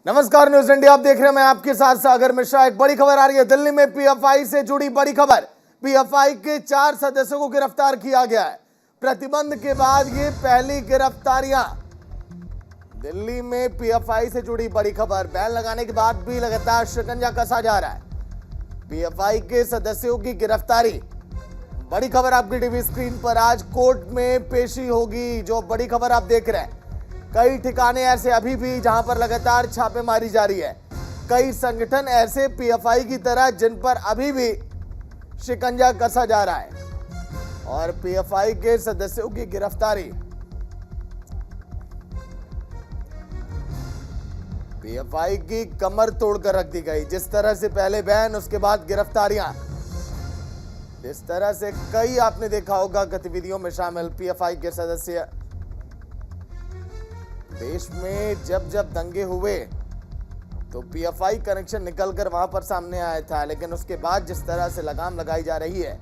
नमस्कार, news India आप देख रहे हैं। मैं आपके साथ सागर मिश्रा। एक बड़ी खबर आ रही है दिल्ली में। पीएफआई से जुड़ी बड़ी खबर। पीएफआई के 4 सदस्यों को गिरफ्तार किया गया है। प्रतिबंध के बाद ये पहली गिरफ्तारियां दिल्ली में। पीएफआई से जुड़ी बड़ी खबर। बैन लगाने के बाद भी लगातार शिकंजा कसा जा रहा है। पीएफआई के सदस्यों की गिरफ्तारी, बड़ी खबर आपकी टीवी स्क्रीन पर। आज कोर्ट में पेशी होगी। जो बड़ी खबर आप देख रहे हैं, कई ठिकाने ऐसे अभी भी जहां पर लगातार छापेमारी जारी है। कई संगठन ऐसे पीएफआई की तरह जिन पर अभी भी शिकंजा कसा जा रहा है और पीएफआई के सदस्यों की गिरफ्तारी। पीएफआई की कमर तोड़कर रख दी गई। जिस तरह से पहले बैन, उसके बाद गिरफ्तारियां, इस तरह से कई आपने देखा होगा गतिविधियों में शामिल पीएफआई के सदस्य। देश में जब जब दंगे हुए तो पीएफआई कनेक्शन निकलकर वहां पर सामने आया था, लेकिन उसके बाद जिस तरह से लगाम लगाई जा रही है,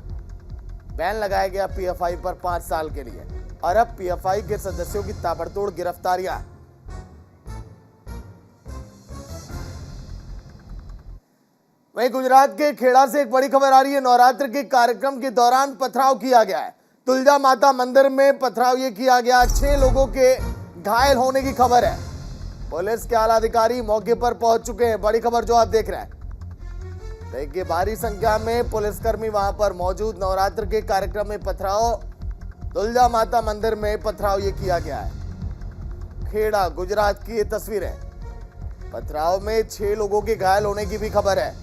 बैन लगाया गया पीएफआई पर 5 साल के लिए और अब पीएफआई के सदस्यों की ताबड़तोड़ गिरफ्तारियां। वहीं गुजरात के खेड़ा से एक बड़ी खबर आ रही है। नवरात्र के कार्यक्रम के दौरान पथराव किया गया है। तुलजा माता मंदिर में पथराव ये किया गया। 6 लोगों के घायल होने की खबर है। पुलिस के आला अधिकारी मौके पर पहुंच चुके हैं। बड़ी खबर जो आप देख रहे हैं, देखिए भारी संख्या में पुलिसकर्मी वहां पर मौजूद। नवरात्र के कार्यक्रम में पथराव, तुलजा माता मंदिर में पथराव ये किया गया है। खेड़ा गुजरात की ये तस्वीरें। पथराव में 6 लोगों के घायल होने की भी खबर है।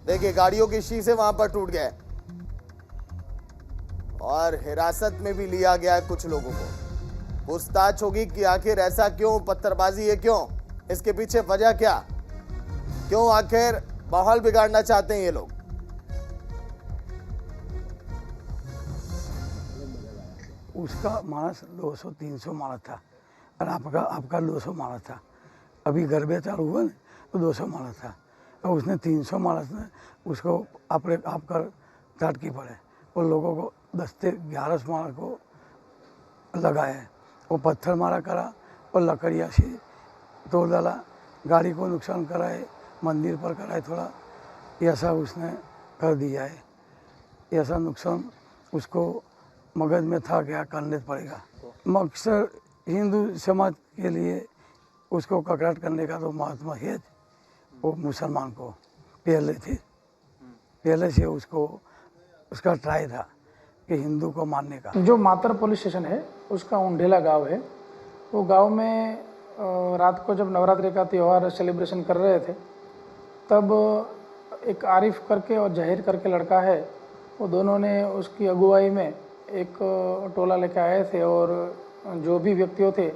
देखिए गाड़ियों के शीशे वहां पर टूट गए और हिरासत में भी लिया गया है कुछ लोगों को। पूछताछ होगी कि आखिर ऐसा क्यों, पत्थरबाजी है क्यों, इसके पीछे वजह क्या, क्यों आखिर माहौल बिगाड़ना चाहते हैं ये लोग। उसका मानस 200-300 मानस था और आपका 200 मानस था। अभी गरबे चालू हुआ ना तो 200 मानस था और उसने 300 मानस ने उसको आपका टाटकी पड़े और लोगों को 10 से 11 मानस को लगाए हैं। वो पत्थर मारा करा और लकड़िया से तोड़ डाला, गाड़ी को नुकसान कराए, मंदिर पर कराए थोड़ा, ऐसा उसने कर दिया है। ऐसा नुकसान उसको मगज में था, क्या करने पड़ेगा। मकसद हिंदू समाज के लिए उसको ककड़ाट करने का तो महात्मा है। वो मुसलमान को पहले से उसको उसका ट्राई था कि हिंदू को मारने का। जो मातर पुलिस स्टेशन है उसका उंढेला गांव है। वो गांव में रात को जब नवरात्रि का त्यौहार सेलिब्रेशन कर रहे थे, तब एक आरिफ करके और जहीर करके लड़का है, वो दोनों ने उसकी अगुवाई में एक टोला लेके आए थे और जो भी व्यक्तियों थे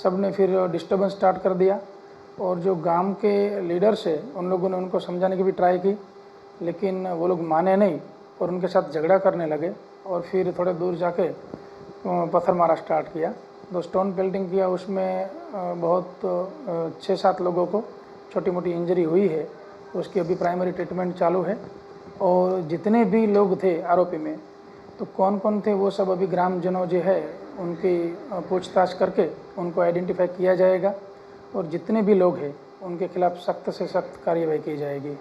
सब ने फिर डिस्टर्बेंस स्टार्ट कर दिया। और जो गांव के लीडर्स है उन लोगों ने उनको समझाने की भी ट्राई की, लेकिन वो लोग माने नहीं और उनके साथ झगड़ा करने लगे और फिर थोड़े दूर जाके पत्थर मारा स्टार्ट किया। तो स्टोन पेल्टिंग किया, उसमें बहुत 6-7 लोगों को छोटी मोटी इंजरी हुई है। उसकी अभी प्राइमरी ट्रीटमेंट चालू है। और जितने भी लोग थे आरोपी में, तो कौन कौन थे वो सब अभी ग्रामजनों जो है उनकी पूछताछ करके उनको आइडेंटिफाई किया जाएगा और जितने भी लोग हैं उनके खिलाफ सख्त से सख्त कार्रवाई की जाएगी।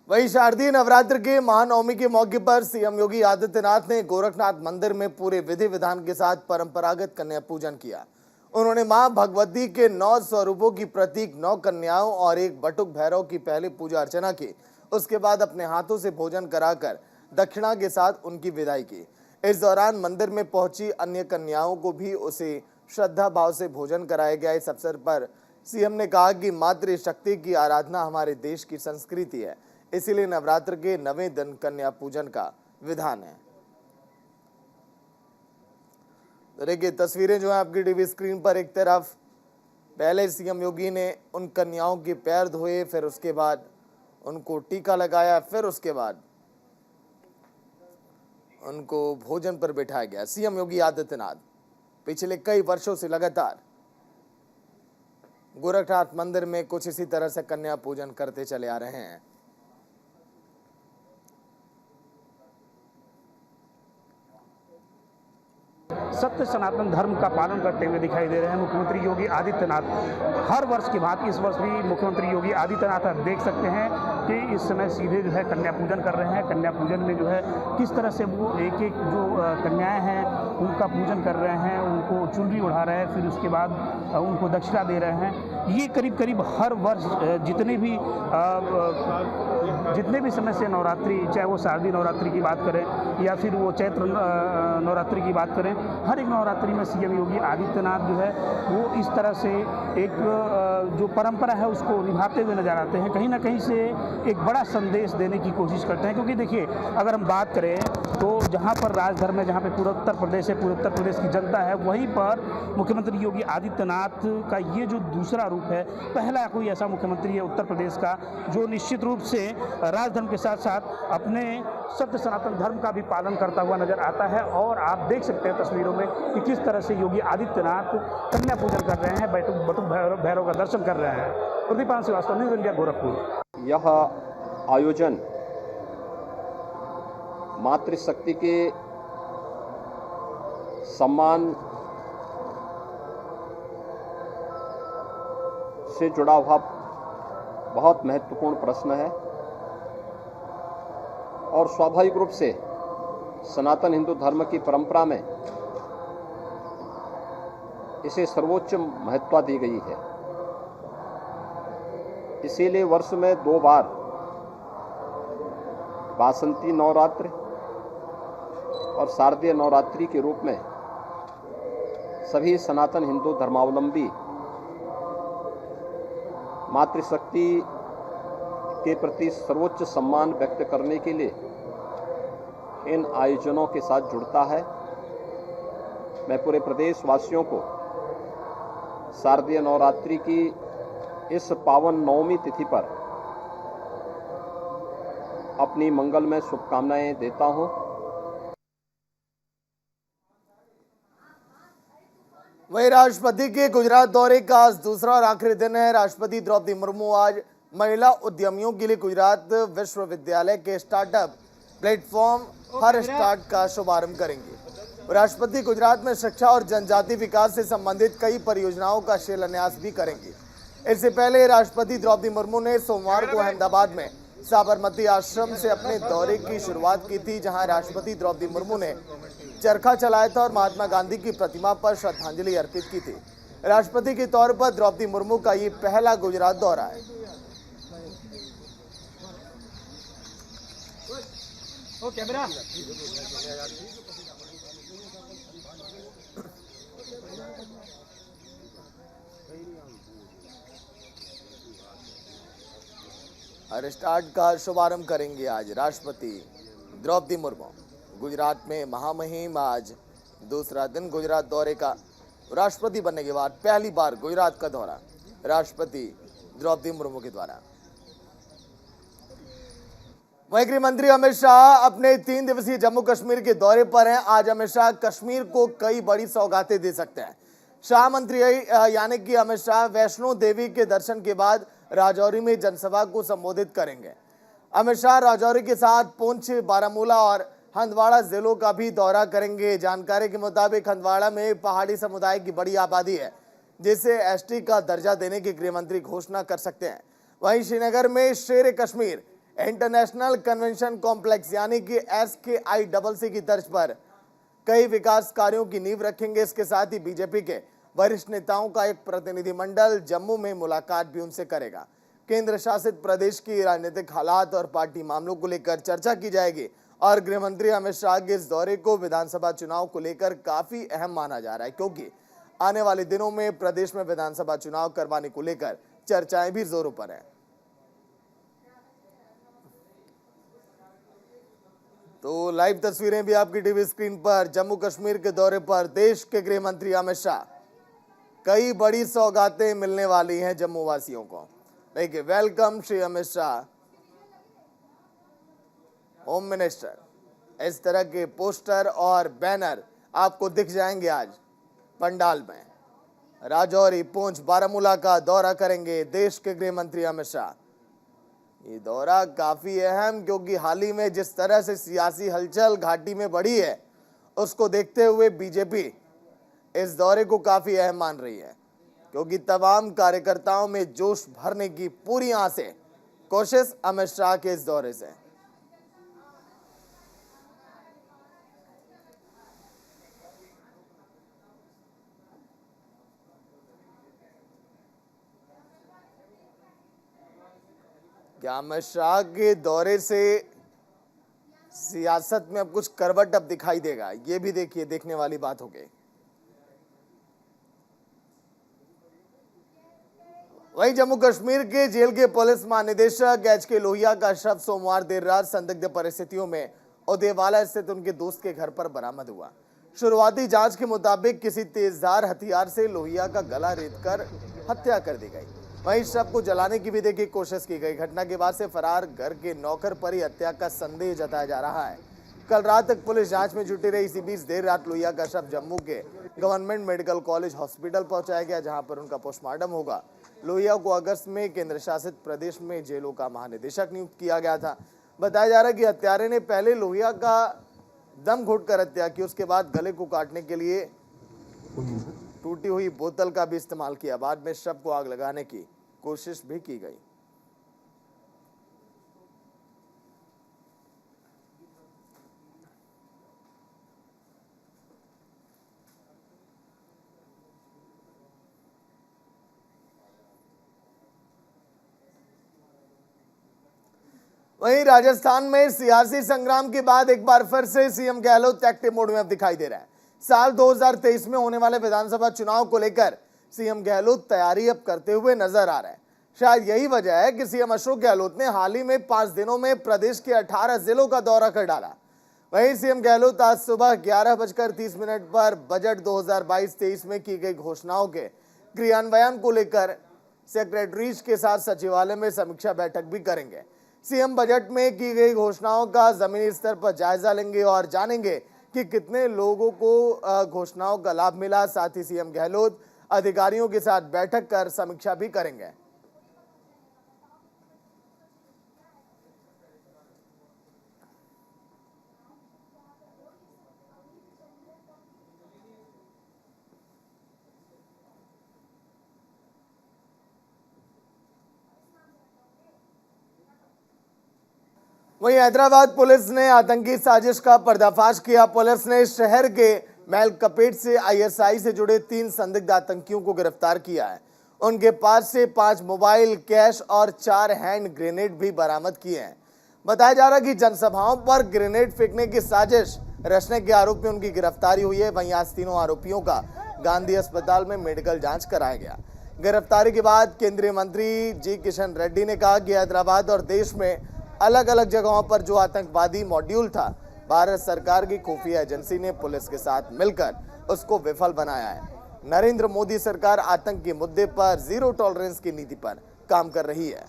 वहीं शारदीय नवरात्र के महानवमी के मौके पर सीएम योगी आदित्यनाथ ने गोरखनाथ मंदिर में पूरे विधि विधान के साथ परंपरागत कन्या पूजन किया। उन्होंने मां भगवती के 9 स्वरूपों की प्रतीक 9 कन्याओं और एक बटुक भैरव की पहले पूजा अर्चना की। उसके बाद अपने हाथों से भोजन कराकर दक्षिणा के साथ उनकी विदाई की। इस दौरान मंदिर में पहुंची अन्य कन्याओं को भी उसे श्रद्धा भाव से भोजन कराया गया। इस अवसर पर सीएम ने कहा कि मातृशक्ति की आराधना हमारे देश की संस्कृति है, इसीलिए नवरात्र के 9वें दिन कन्या पूजन का विधान है। देखिए तस्वीरें जो है आपकी टीवी स्क्रीन पर। एक तरफ पहले सीएम योगी ने उन कन्याओं के पैर धोए, फिर उसके बाद उनको टीका लगाया, फिर उसके बाद उनको भोजन पर बिठाया गया। सीएम योगी आदित्यनाथ पिछले कई वर्षों से लगातार गोरखनाथ मंदिर में कुछ इसी तरह से कन्या पूजन करते चले आ रहे हैं। सत्य सनातन धर्म का पालन करते हुए दिखाई दे रहे हैं मुख्यमंत्री योगी आदित्यनाथ। हर वर्ष की भांति इस वर्ष भी मुख्यमंत्री योगी आदित्यनाथ आप देख सकते हैं कि इस समय सीधे जो है कन्या पूजन कर रहे हैं। कन्या पूजन में जो है किस तरह से वो एक एक जो कन्याएं हैं उनका पूजन कर रहे हैं, उनको चुनरी उड़ा रहे हैं, फिर उसके बाद उनको दक्षिणा दे रहे हैं। ये करीब करीब हर वर्ष जितने भी समय से नवरात्रि, चाहे वो शारदीय नवरात्रि की बात करें या फिर वो चैत्र नवरात्रि की बात करें, हर एक नवरात्रि में सीएम योगी आदित्यनाथ जो है वो इस तरह से एक जो परंपरा है उसको निभाते हुए नजर आते हैं। कहीं ना कहीं से एक बड़ा संदेश देने की कोशिश करते हैं, क्योंकि देखिए अगर हम बात करें तो जहाँ पर राजधर्म है, जहाँ पे पूरा उत्तर प्रदेश है, पूरे उत्तर प्रदेश की जनता है, वहीं पर मुख्यमंत्री योगी आदित्यनाथ का ये जो दूसरा रूप है, पहला कोई ऐसा मुख्यमंत्री है उत्तर प्रदेश का जो निश्चित रूप से राजधर्म के साथ साथ अपने सत्य सनातन धर्म का भी पालन करता हुआ नजर आता है। और आप देख सकते हैं तस्वीरों में कि किस तरह से योगी आदित्यनाथ कन्या पूजन कर रहे हैं, बटुक भैरव का दर्शन कर रहे हैं। प्रदीपान श्रीवास्तव, न्यूज़ इंडिया, गोरखपुर। यह आयोजन मातृशक्ति के सम्मान से जुड़ा हुआ बहुत महत्वपूर्ण प्रश्न है और स्वाभाविक रूप से सनातन हिंदू धर्म की परंपरा में इसे सर्वोच्च महत्व दी गई है। इसीलिए वर्ष में 2 बार वासंती नवरात्रि और शारदीय नवरात्रि के रूप में सभी सनातन हिंदू धर्मावलंबी मातृशक्ति के प्रति सर्वोच्च सम्मान व्यक्त करने के लिए इन आयोजनों के साथ जुड़ता है। मैं पूरे प्रदेश वासियों को शारदीय नवरात्रि की इस पावन नवमी तिथि पर अपनी मंगलमय शुभकामनाएं देता हूं। वही राष्ट्रपति के गुजरात दौरे का आज दूसरा और आखिरी दिन है। राष्ट्रपति द्रौपदी मुर्मू आज महिला उद्यमियों के लिए गुजरात विश्वविद्यालय के स्टार्टअप प्लेटफॉर्म हर स्टार्ट का शुभारंभ करेंगे। राष्ट्रपति गुजरात में शिक्षा और जनजाति विकास से संबंधित कई परियोजनाओं का शिलान्यास भी करेंगे। इससे पहले राष्ट्रपति द्रौपदी मुर्मू ने सोमवार को अहमदाबाद में साबरमती आश्रम से अपने दौरे की शुरुआत की थी, जहां राष्ट्रपति द्रौपदी मुर्मू ने चरखा चलाया था और महात्मा गांधी की प्रतिमा पर श्रद्धांजलि अर्पित की थी। राष्ट्रपति के तौर पर द्रौपदी मुर्मू का ये पहला गुजरात दौरा है। हर स्टार्ट का शुभारंभ करेंगे आज राष्ट्रपति द्रौपदी मुर्मू। गुजरात में महामहिम आज दूसरा दिन गुजरात दौरे का। राष्ट्रपति बनने के बाद पहली बार गुजरात का दौरा राष्ट्रपति द्रौपदी मुर्मू के द्वारा। वहीं गृह मंत्री अमित शाह अपने 3 दिवसीय जम्मू कश्मीर के दौरे पर हैं। आज अमित शाह कश्मीर को कई बड़ी सौगातें दे सकते हैं। शाह मंत्री यानी कि अमित शाह वैष्णो देवी के दर्शन के बाद राजौरी में जनसभा को संबोधित करेंगे। अमित शाह राजौरी के साथ पुंछ, बारामूला और हंदवाड़ा जिलों का भी दौरा करेंगे। जानकारी के मुताबिक हंदवाड़ा में पहाड़ी समुदाय की बड़ी आबादी है, जिसे एसटी का दर्जा देने की गृह मंत्री घोषणा कर सकते हैं। वहीं श्रीनगर में शेर कश्मीर इंटरनेशनल कन्वेंशन कॉम्प्लेक्स यानी कि SKICC की तर्ज पर कई विकास कार्यों की नींव रखेंगे। इसके साथ ही बीजेपी के वरिष्ठ नेताओं का एक प्रतिनिधिमंडल जम्मू में मुलाकात भी उनसे करेगा। केंद्र शासित प्रदेश की राजनीतिक हालात और पार्टी मामलों को लेकर चर्चा की जाएगी और गृह मंत्री अमित शाह के इस दौरे को विधानसभा चुनाव को लेकर काफी अहम माना जा रहा है, क्योंकि आने वाले दिनों में प्रदेश में विधानसभा चुनाव करवाने को लेकर चर्चाएं भी जोरों पर है। तो लाइव तस्वीरें भी आपकी टीवी स्क्रीन पर। जम्मू कश्मीर के दौरे पर देश के गृह मंत्री अमित शाह, कई बड़ी सौगातें मिलने वाली हैं जम्मू वासियों को। देखिए, welcome Shri Amit Shah, home minister, इस तरह के पोस्टर और बैनर आपको दिख जाएंगे आज पंडाल में। राजौरी, पुंछ, बारामूला का दौरा करेंगे देश के गृह मंत्री अमित शाह। ये दौरा काफी अहम, क्योंकि हाल ही में जिस तरह से सियासी हलचल घाटी में बढ़ी है, उसको देखते हुए बीजेपी इस दौरे को काफी अहम मान रही है, क्योंकि तमाम कार्यकर्ताओं में जोश भरने की पूरी आस है कोशिश अमित शाह के इस दौरे से। क्या अमित शाह के दौरे से सियासत में अब कुछ करवट अब दिखाई देगा? ये भी देखिए, देखने वाली बात हो गई। वहीं जम्मू कश्मीर के जेल के पुलिस महानिदेशक एच.के. लोहिया का शव सोमवार देर रात संदिग्ध परिस्थितियों में ओदेवाला स्थित उनके दोस्त के घर पर बरामद हुआ। शुरुआती जांच के मुताबिक किसी तेजधार हथियार से लोहिया का गला रेतकर हत्या कर दी गई। वहीं शव को जलाने की भी देखिए कोशिश की गई। घटना के बाद से फरार घर के नौकर पर ही हत्या का संदेह जताया जा रहा है। कल रात तक पुलिस जांच में जुटी रही। इसी बीच देर रात लोहिया का शव जम्मू के गवर्नमेंट मेडिकल कॉलेज हॉस्पिटल पहुंचाया गया, जहां पर उनका पोस्टमार्टम होगा। लोहिया को अगस्त में केंद्र शासित प्रदेश में जेलों का महानिदेशक नियुक्त किया गया था। बताया जा रहा है कि हत्यारे ने पहले लोहिया का दम घोटकर हत्या की, उसके बाद गले को काटने के लिए टूटी हुई बोतल का भी इस्तेमाल किया। बाद में शव को आग लगाने की कोशिश भी की गई। वहीं राजस्थान में सियासी संग्राम के बाद एक बार फिर से सीएम गहलोत एक्टिव मोड में अब दिखाई दे रहा है। साल 2023 में होने वाले विधानसभा चुनाव को लेकर सीएम गहलोत तैयारी अब करते हुए नजर आ रहे हैं। शायद यही वजह है कि सीएम अशोक गहलोत ने हाल ही में 5 दिनों में प्रदेश के 18 जिलों का दौरा कर डाला। वहीं सीएम गहलोत आज सुबह 11:30 पर बजट 2022-23 में की गई घोषणाओं के क्रियान्वयन को लेकर सेक्रेटरीज के साथ सचिवालय में समीक्षा बैठक भी करेंगे। सीएम बजट में की गई घोषणाओं का जमीनी स्तर पर जायजा लेंगे और जानेंगे कि कितने लोगों को घोषणाओं का लाभ मिला। साथ ही सीएम गहलोत अधिकारियों के साथ बैठक कर समीक्षा भी करेंगे। वहीं हैदराबाद पुलिस ने आतंकी साजिश का पर्दाफाश किया। पुलिस ने शहर के महलकपेट से आईएसआई से जुड़े 3 संदिग्ध आतंकियों को गिरफ्तार किया है। उनके पास से 5 मोबाइल, कैश और 4 हैंड ग्रेनेड भी बरामद किए हैं। बताया जा रहा है कि जनसभाओं पर ग्रेनेड फेंकने की साजिश रचने के आरोप में उनकी गिरफ्तारी हुई है। वहीं आज तीनों आरोपियों का गांधी अस्पताल में मेडिकल जांच कराया गया। गिरफ्तारी के बाद केंद्रीय मंत्री जी किशन रेड्डी ने कहा कि हैदराबाद और देश में अलग अलग जगहों पर जो आतंकवादी मॉड्यूल था, भारत सरकार की खुफिया एजेंसी ने पुलिस के साथ मिलकर उसको विफल बनाया है। नरेंद्र मोदी सरकार आतंक के मुद्दे पर जीरो टॉलरेंस की नीति पर काम कर रही है।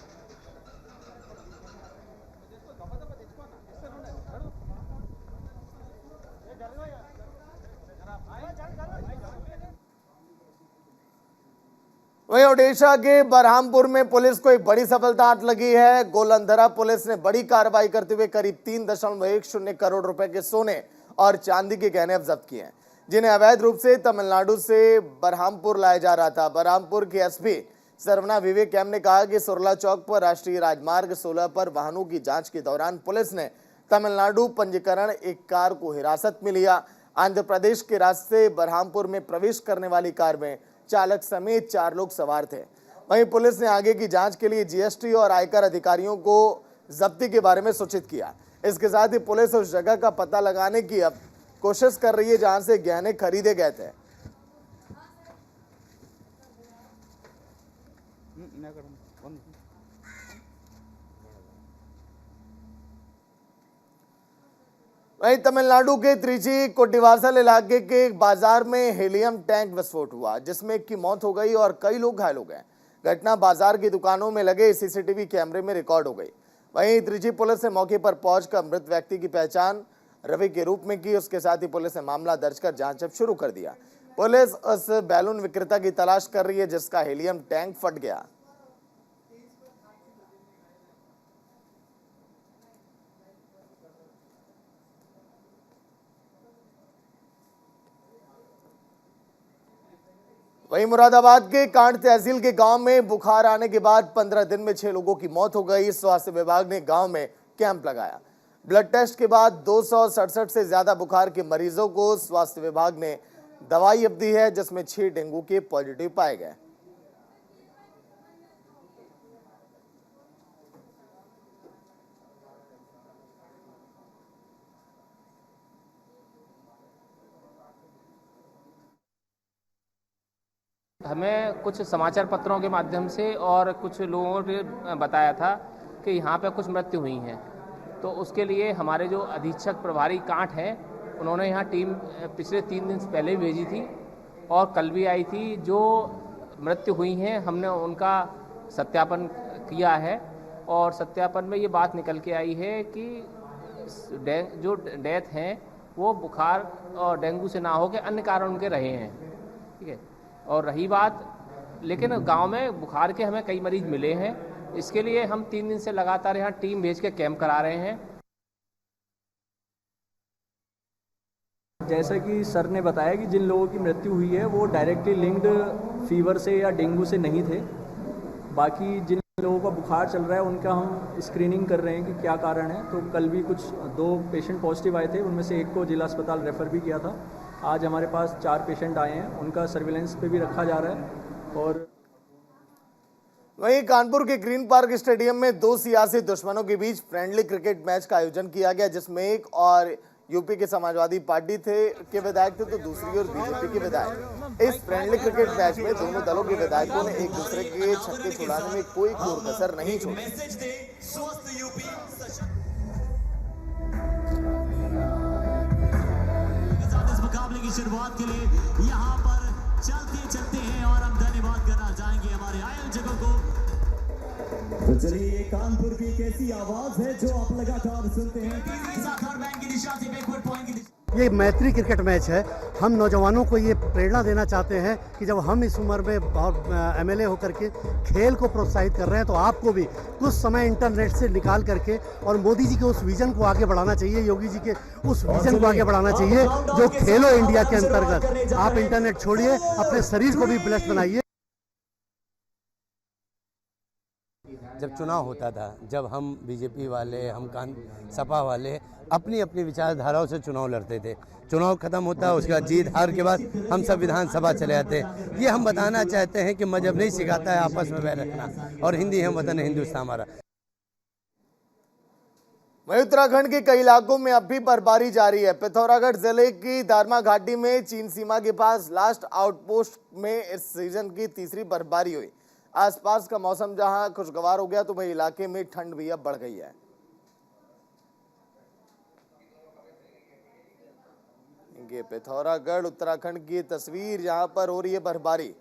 वहीं ओडिशा के बरहामपुर में पुलिस को एक बड़ी सफलता हाथ लगी है। गोलंधरा पुलिस ने बड़ी कार्रवाई करते हुए करीब 3.10 करोड़ रुपए के सोने और चांदी के गहने जब्त किए हैं, जिन्हें अवैध रूप से तमिलनाडु से बरहामपुर लाया जा रहा था। बरहामपुर के एसपी सरवना विवेक एम ने कहा कि सुरला चौक पर राष्ट्रीय राजमार्ग 16 पर वाहनों की जांच के दौरान पुलिस ने तमिलनाडु पंजीकरण एक कार को हिरासत में लिया। आंध्र प्रदेश के रास्ते बरहामपुर में प्रवेश करने वाली कार में चालक समेत 4 लोग सवार थे। वहीं पुलिस ने आगे की जांच के लिए जीएसटी और आयकर अधिकारियों को जब्ती के बारे में सूचित किया। इसके साथ ही पुलिस उस जगह का पता लगाने की अब कोशिश कर रही है जहां से गहने खरीदे गए थे। वहीं तमिलनाडु के त्रिची कोट्टिवासल इलाके के एक बाजार में हीलियम टैंक विस्फोट हुआ, जिसमें एक की मौत हो गई और कई लोग घायल हो गए। घटना बाजार की दुकानों में लगे सीसीटीवी कैमरे में रिकॉर्ड हो गई। वहीं त्रिची पुलिस ने मौके पर पहुंचकर मृत व्यक्ति की पहचान रवि के रूप में की। उसके साथ ही पुलिस ने मामला दर्ज कर जांच अब शुरू कर दिया। पुलिस उस बैलून विक्रेता की तलाश कर रही है जिसका हीलियम टैंक फट गया। वहीं मुरादाबाद के कांड तहसील के गांव में बुखार आने के बाद 15 दिन में 6 लोगों की मौत हो गई। स्वास्थ्य विभाग ने गांव में कैंप लगाया। ब्लड टेस्ट के बाद 267 से ज्यादा बुखार के मरीजों को स्वास्थ्य विभाग ने दवाई अब दी है, जिसमें 6 डेंगू के पॉजिटिव पाए गए। हमें कुछ समाचार पत्रों के माध्यम से और कुछ लोगों ने बताया था कि यहाँ पे कुछ मृत्यु हुई हैं, तो उसके लिए हमारे जो अधीक्षक प्रभारी कांट हैं उन्होंने यहाँ टीम पिछले 3 दिन से पहले ही भेजी थी और कल भी आई थी। जो मृत्यु हुई हैं हमने उनका सत्यापन किया है और सत्यापन में ये बात निकल के आई है कि जो डेथ हैं वो बुखार और डेंगू से ना हो के अन्य कारण उनके रहे हैं, ठीक है। और रही बात, लेकिन गांव में बुखार के हमें कई मरीज मिले हैं, इसके लिए हम 3 दिन से लगातार यहाँ टीम भेज के कैंप करा रहे हैं। जैसा कि सर ने बताया कि जिन लोगों की मृत्यु हुई है वो डायरेक्टली लिंक्ड फीवर से या डेंगू से नहीं थे। बाकी जिन लोगों का बुखार चल रहा है उनका हम स्क्रीनिंग कर रहे हैं कि क्या कारण है। तो कल भी कुछ 2 पेशेंट पॉजिटिव आए थे, उनमें से एक को जिला अस्पताल रेफ़र भी किया था। आज हमारे पास 4 पेशेंट आए हैं, उनका सर्विलेंस पे भी रखा जा रहा है। और वहीं कानपुर के ग्रीन पार्क स्टेडियम में 2 सियासी दुश्मनों के बीच फ्रेंडली क्रिकेट मैच का आयोजन किया गया, जिसमें एक और यूपी के समाजवादी पार्टी के विधायक थे तो दूसरी ओर बीजेपी के विधायक। इस फ्रेंडली क्रिकेट मैच में दोनों दलों के विधायकों ने एक दूसरे के छक्के छुड़ाने में कोई कोर कसर नहीं छोड़ी। इस मुकाबले की शुरुआत के लिए यहाँ पर चलते हैं और हम धन्यवाद करना चाहेंगे हमारे आयोजकों को। तो चलिए, ये कानपुर की एक ऐसी आवाज है जो आप लगातार सुनते हैं। ये मैत्री क्रिकेट मैच है। हम नौजवानों को ये प्रेरणा देना चाहते हैं कि जब हम इस उम्र में एमएलए होकर के खेल को प्रोत्साहित कर रहे हैं तो आपको भी कुछ समय इंटरनेट से निकाल करके और मोदी जी के उस विजन को आगे बढ़ाना चाहिए, योगी जी के उस विजन को आगे बढ़ाना चाहिए जो खेलो इंडिया के अंतर्गत। आप इंटरनेट छोड़िए, अपने शरीर को भी ब्लेस्ड बनाइए। जब चुनाव होता था, जब हम बीजेपी वाले, हम सपा वाले अपनी अपनी विचारधाराओं से चुनाव लड़ते थे। चुनाव खत्म होता, उसके बाद जीत हार के बाद हम सब विधानसभा चले जाते। ये हम बताना चाहते हैं कि मजहब नहीं सिखाता है आपस में बैर रखना, और हिंदी हम वतन है हिंदुस्तान हमारा। वहीं उत्तराखंड के कई इलाकों में अब भी बर्फबारी जारी है। पिथौरागढ़ जिले की दारमा घाटी में चीन सीमा के पास लास्ट आउटपोस्ट में इस सीजन की तीसरी बर्फबारी हुई। आसपास का मौसम जहां खुशगवार हो गया तो वहीं इलाके में ठंड भी अब बढ़ गई है। ये पिथौरागढ़ उत्तराखंड की तस्वीर, जहां पर हो रही है बर्फबारी।